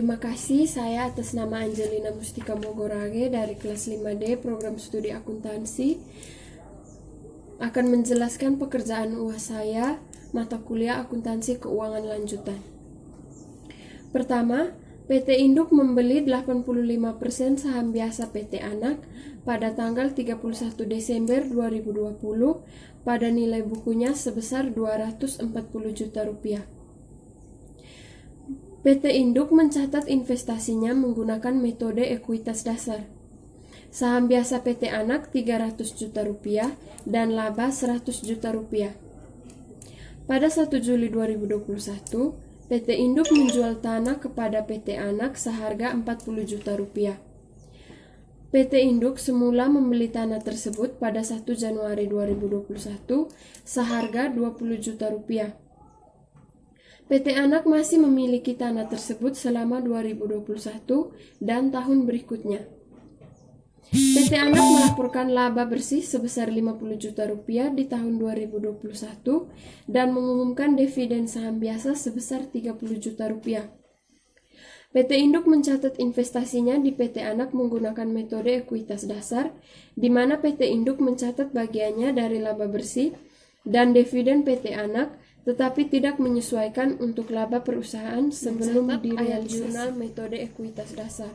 Terima kasih, saya atas nama Angelina Mustika Mogorage dari kelas 5D program studi akuntansi akan menjelaskan pekerjaan UAS saya, mata kuliah akuntansi keuangan lanjutan. Pertama, PT Induk membeli 85% saham biasa PT Anak pada tanggal 31 Desember 2020 pada nilai bukunya sebesar 240 juta rupiah. PT Induk mencatat investasinya menggunakan metode ekuitas dasar. Saham biasa PT Anak 300 juta rupiah dan laba 100 juta rupiah. Pada 1 Juli 2021, PT Induk menjual tanah kepada PT Anak seharga 40 juta rupiah. PT Induk semula membeli tanah tersebut pada 1 Januari 2021 seharga 20 juta rupiah. PT Anak masih memiliki tanah tersebut selama 2021 dan tahun berikutnya. PT Anak melaporkan laba bersih sebesar 50 juta rupiah di tahun 2021 dan mengumumkan dividen saham biasa sebesar 30 juta rupiah. PT Induk mencatat investasinya di PT Anak menggunakan metode ekuitas dasar, di mana PT Induk mencatat bagiannya dari laba bersih dan dividen PT Anak, tetapi tidak menyesuaikan untuk laba perusahaan sebelum direalisasi metode ekuitas dasar.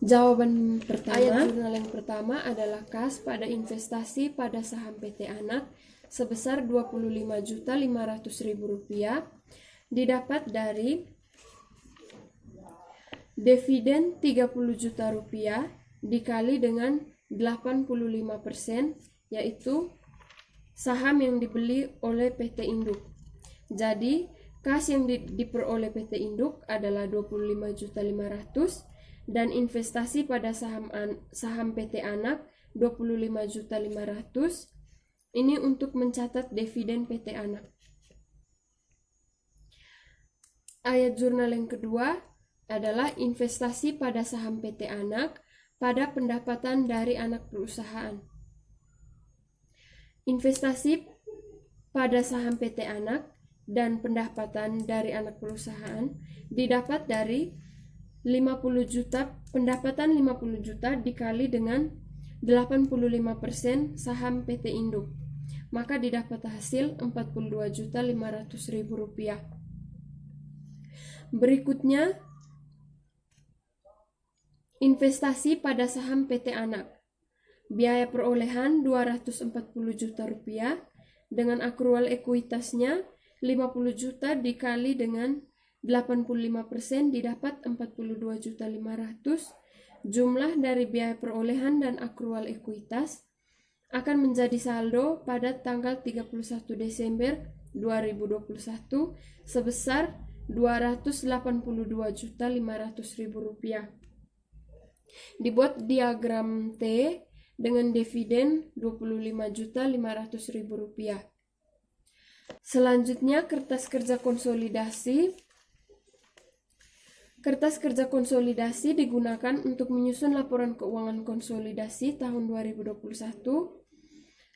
Jawaban pertama, ayat jurnal yang pertama adalah kas pada investasi pada saham PT Anak sebesar Rp25.500.000 didapat dari dividen Rp30 juta dikali dengan 85%, yaitu saham yang dibeli oleh PT Induk. Jadi, kas yang diperoleh PT Induk adalah Rp25.500.000 dan investasi pada saham PT Anak Rp25.500.000. Ini untuk mencatat dividen PT Anak. Ayat jurnal yang kedua adalah investasi pada saham PT Anak pada pendapatan dari anak perusahaan. Investasi pada saham PT Anak dan pendapatan dari anak perusahaan didapat dari 50 juta, pendapatan 50 juta dikali dengan 85% saham PT Induk, maka didapat hasil Rp42.500.000. Berikutnya, investasi pada saham PT Anak. Biaya perolehan Rp240 juta dengan akrual ekuitasnya 50 juta dikali dengan 85% didapat 42.500.000. Jumlah dari biaya perolehan dan akrual ekuitas akan menjadi saldo pada tanggal 31 Desember 2021 sebesar Rp282.500.000. Dibuat diagram T dengan dividen Rp25.500.000. Selanjutnya, kertas kerja konsolidasi. Kertas kerja konsolidasi digunakan untuk menyusun laporan keuangan konsolidasi tahun 2021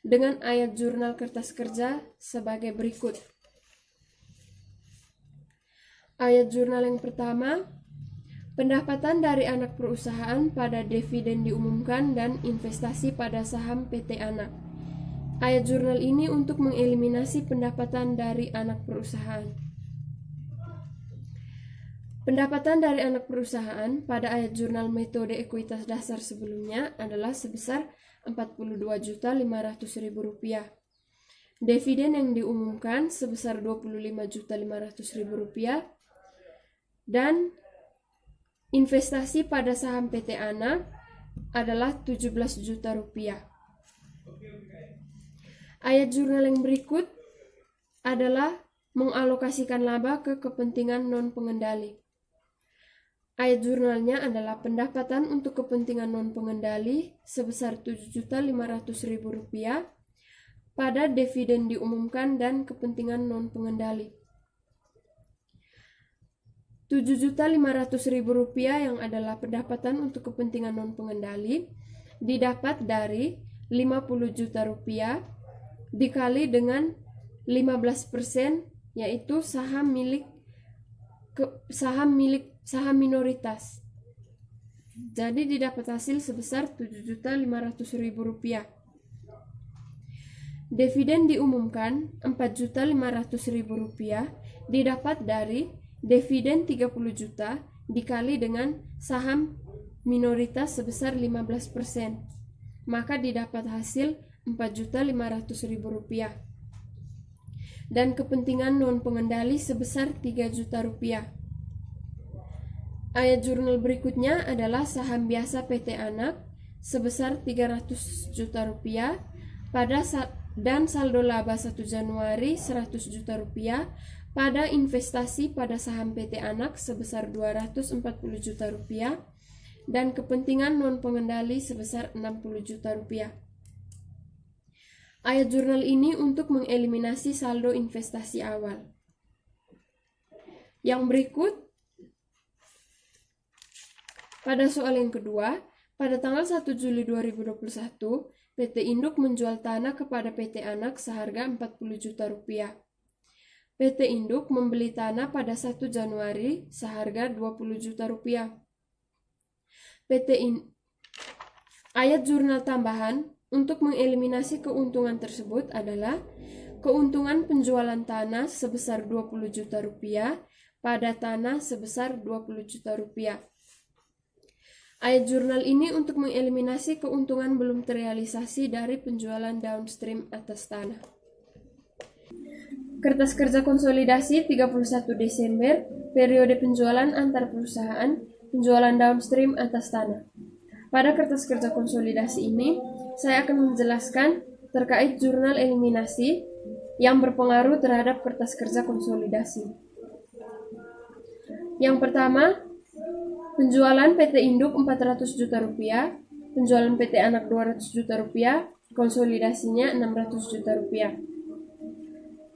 dengan ayat jurnal kertas kerja sebagai berikut. Ayat jurnal yang pertama, pendapatan dari anak perusahaan pada dividen diumumkan dan investasi pada saham PT Anak. Ayat jurnal ini untuk mengeliminasi pendapatan dari anak perusahaan. Pendapatan dari anak perusahaan pada ayat jurnal metode ekuitas dasar sebelumnya adalah sebesar Rp42.500.000. Dividen yang diumumkan sebesar Rp25.500.000 dan investasi pada saham PT Anak adalah Rp17 juta. Ayat jurnal yang berikut adalah mengalokasikan laba ke kepentingan non-pengendali. Ayat jurnalnya adalah pendapatan untuk kepentingan non-pengendali sebesar Rp7.500.000 pada dividen diumumkan dan kepentingan non-pengendali. Rp7.500.000 yang adalah pendapatan untuk kepentingan non-pengendali didapat dari Rp50 juta dikali dengan 15%, yaitu saham milik saham minoritas. Jadi didapat hasil sebesar Rp7.500.000. Dividen diumumkan Rp4.500.000 didapat dari dividen 30 juta dikali dengan saham minoritas sebesar 15%, maka didapat hasil Rp4.500.000. Dan kepentingan non pengendali sebesar Rp3 juta. Ayat jurnal berikutnya adalah saham biasa PT Anak sebesar Rp300 juta dan saldo laba 1 Januari Rp100 juta pada investasi pada saham PT Anak sebesar Rp240 juta dan kepentingan non pengendali sebesar Rp60 juta. Ayat jurnal ini untuk mengeliminasi saldo investasi awal. Yang berikut, pada soal yang kedua, pada tanggal 1 Juli 2021, PT Induk menjual tanah kepada PT Anak seharga Rp40 juta. PT Induk membeli tanah pada 1 Januari seharga Rp20 juta. Ayat jurnal tambahan untuk mengeliminasi keuntungan tersebut adalah keuntungan penjualan tanah sebesar Rp20 juta pada tanah sebesar Rp20 juta. Ayat jurnal ini untuk mengeliminasi keuntungan belum terrealisasi dari penjualan downstream atas tanah. Kertas kerja konsolidasi 31 Desember, periode penjualan antar perusahaan, penjualan downstream atas tanah. Pada kertas kerja konsolidasi ini, saya akan menjelaskan terkait jurnal eliminasi yang berpengaruh terhadap kertas kerja konsolidasi. Yang pertama, penjualan PT Induk Rp400 juta, penjualan PT Anak Rp200 juta, konsolidasinya Rp600 juta.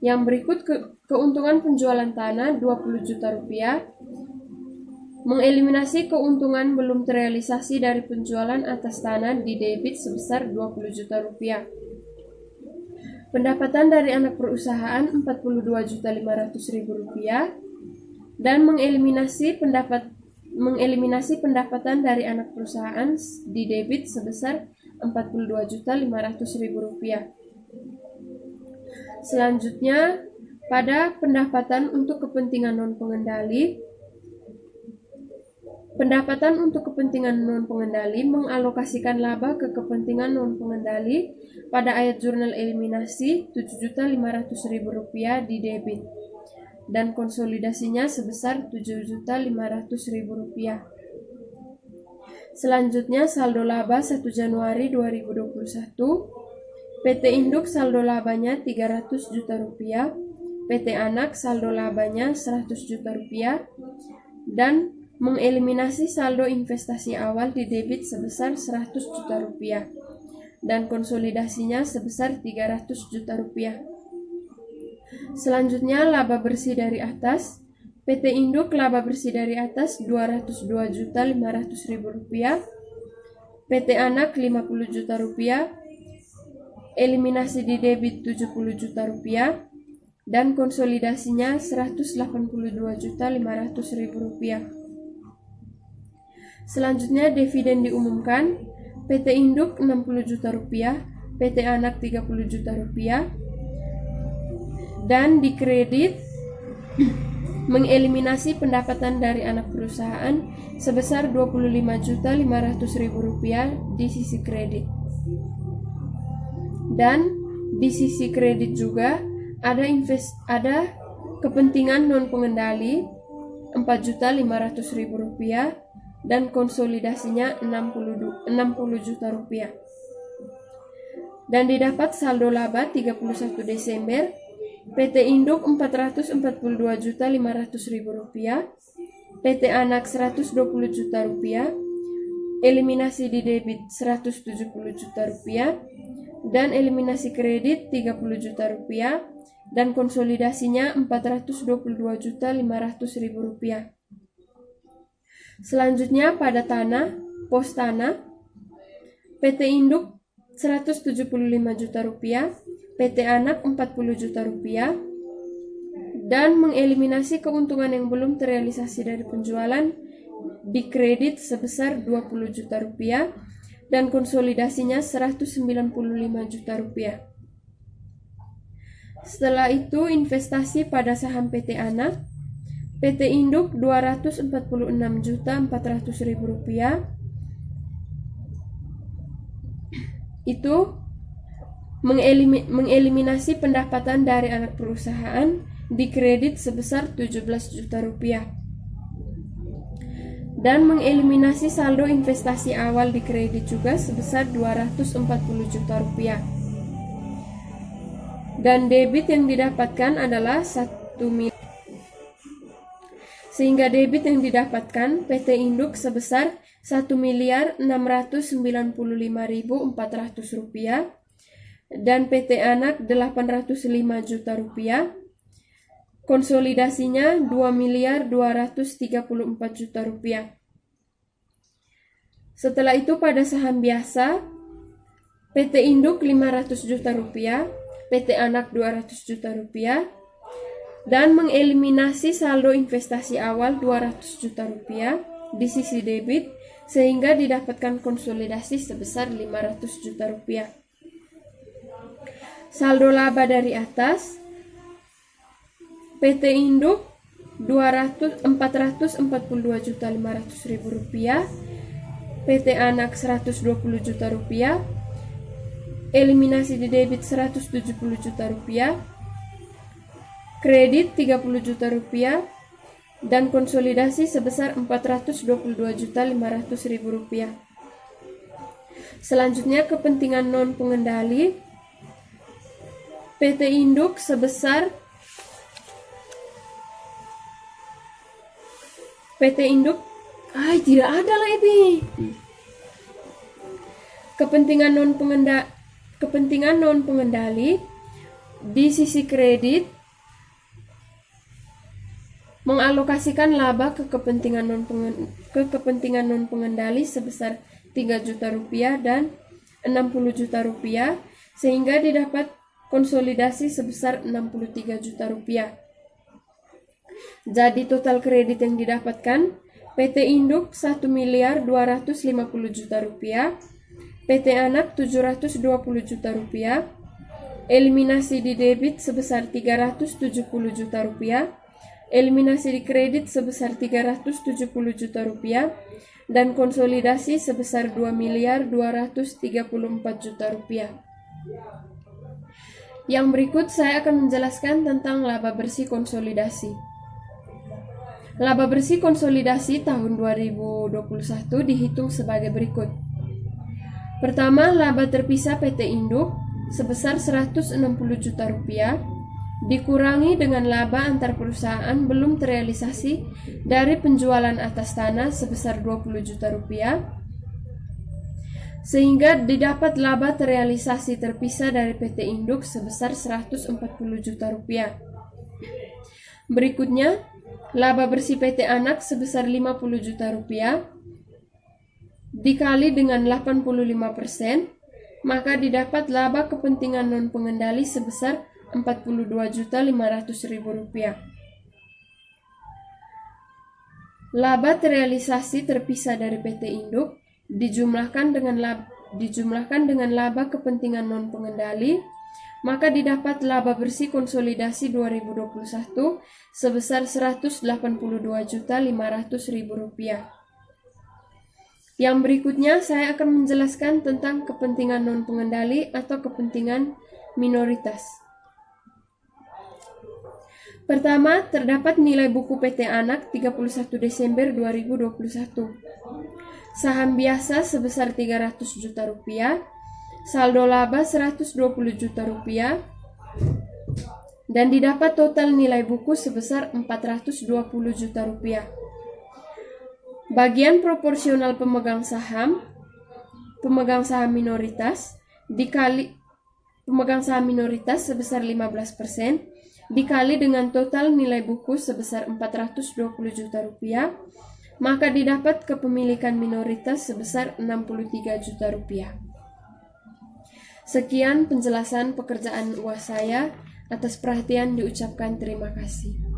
Yang berikut keuntungan penjualan tanah Rp20 juta, mengeliminasi keuntungan belum terrealisasi dari penjualan atas tanah di debit sebesar Rp20 juta. Pendapatan dari anak perusahaan Rp42.500.000 dan mengeliminasi pendapatan dari anak perusahaan di debit sebesar Rp42.500.000. Selanjutnya, pada pendapatan untuk kepentingan non pengendali, mengalokasikan laba ke kepentingan non pengendali pada ayat jurnal eliminasi Rp7.500.000 di debit dan konsolidasinya sebesar Rp7.500.000. Selanjutnya, saldo laba 1 Januari 2021, PT Induk saldo labanya Rp300 juta, PT Anak saldo labanya Rp100 juta, dan mengeliminasi saldo investasi awal di debit sebesar Rp100 juta dan konsolidasinya sebesar Rp300 juta. Selanjutnya, laba bersih dari atas. PT Induk laba bersih dari atas Rp202.500.000, PT Anak Rp50 juta, eliminasi di debit Rp70 juta, dan konsolidasinya Rp182.500.000. Selanjutnya, dividen diumumkan. PT Induk Rp60 juta, PT Anak Rp30 juta, dan dikredit mengeliminasi pendapatan dari anak perusahaan sebesar Rp25.500.000 di sisi kredit. Dan di sisi kredit juga ada kepentingan non pengendali Rp4.500.000 dan konsolidasinya Rp60 juta. Dan didapat saldo laba 31 Desember, PT Induk Rp442.500.000, PT Anak Rp120 juta, eliminasi di debit Rp170 juta, dan eliminasi kredit Rp30 juta, dan konsolidasinya Rp422.500.000. Selanjutnya, pada tanah, pos tanah, PT Induk Rp175 juta, PT Anak Rp40 juta, dan mengeliminasi keuntungan yang belum terrealisasi dari penjualan dikredit sebesar 20 juta rupiah dan konsolidasinya 195 juta rupiah. Setelah itu investasi pada saham PT Anak, PT Induk 246.400.000 rupiah. Itu mengeliminasi pendapatan dari anak perusahaan, dikredit sebesar 17 juta rupiah. Dan mengeliminasi saldo investasi awal dikredit juga sebesar 240 juta rupiah. Dan debit yang didapatkan adalah 1 miliar. Sehingga debit yang didapatkan PT Induk sebesar 1.695.400 rupiah dan PT Anak 805 juta rupiah. Konsolidasinya 2.234 juta rupiah. Setelah itu pada saham biasa, PT Induk 500 juta rupiah, PT Anak 200 juta rupiah, dan mengeliminasi saldo investasi awal 200 juta rupiah di sisi debit sehingga didapatkan konsolidasi sebesar 500 juta rupiah. Saldo laba dari atas, PT Induk 442.500.000 rupiah, PT Anak 120 juta rupiah, eliminasi di debit 170 juta rupiah, kredit 30 juta rupiah, dan konsolidasi sebesar 422.500.000 rupiah. Selanjutnya kepentingan non pengendali, PT Induk sebesar tidak ada lah ini. Kepentingan non pengendali di sisi kredit mengalokasikan laba ke kepentingan non pengendali sebesar 3 juta rupiah dan 60 juta rupiah sehingga didapat konsolidasi sebesar 63 juta rupiah. Jadi total kredit yang didapatkan PT Induk 1.250 juta rupiah, PT Anak 720 juta rupiah, eliminasi di debit sebesar 370 juta rupiah, eliminasi di kredit sebesar 370 juta rupiah, dan konsolidasi sebesar 2.234 juta rupiah. Yang berikut saya akan menjelaskan tentang laba bersih konsolidasi. Laba bersih konsolidasi tahun 2021 dihitung sebagai berikut. Pertama, laba terpisah PT Induk sebesar 160 juta rupiah dikurangi dengan laba antar perusahaan belum terrealisasi dari penjualan atas tanah sebesar 20 juta rupiah sehingga didapat laba terrealisasi terpisah dari PT Induk sebesar 140 juta rupiah. Berikutnya, laba bersih PT Anak sebesar 50 juta rupiah dikali dengan 85%, maka didapat laba kepentingan non pengendali sebesar 42.500.000 rupiah. Laba terrealisasi terpisah dari PT Induk dijumlahkan dengan laba kepentingan non pengendali, maka didapat laba bersih konsolidasi 2021 sebesar 182.500.000 rupiah. Yang berikutnya saya akan menjelaskan tentang kepentingan non pengendali atau kepentingan minoritas. Pertama, terdapat nilai buku PT Anak 31 Desember 2021. Saham biasa sebesar 300 juta rupiah, saldo laba 120 juta rupiah, dan didapat total nilai buku sebesar 420 juta rupiah. Bagian proporsional pemegang saham minoritas dikali pemegang saham minoritas sebesar 15% dikali dengan total nilai buku sebesar 420 juta rupiah, maka didapat kepemilikan minoritas sebesar 63 juta rupiah. Sekian penjelasan pekerjaan UAS saya. Atas perhatian diucapkan terima kasih.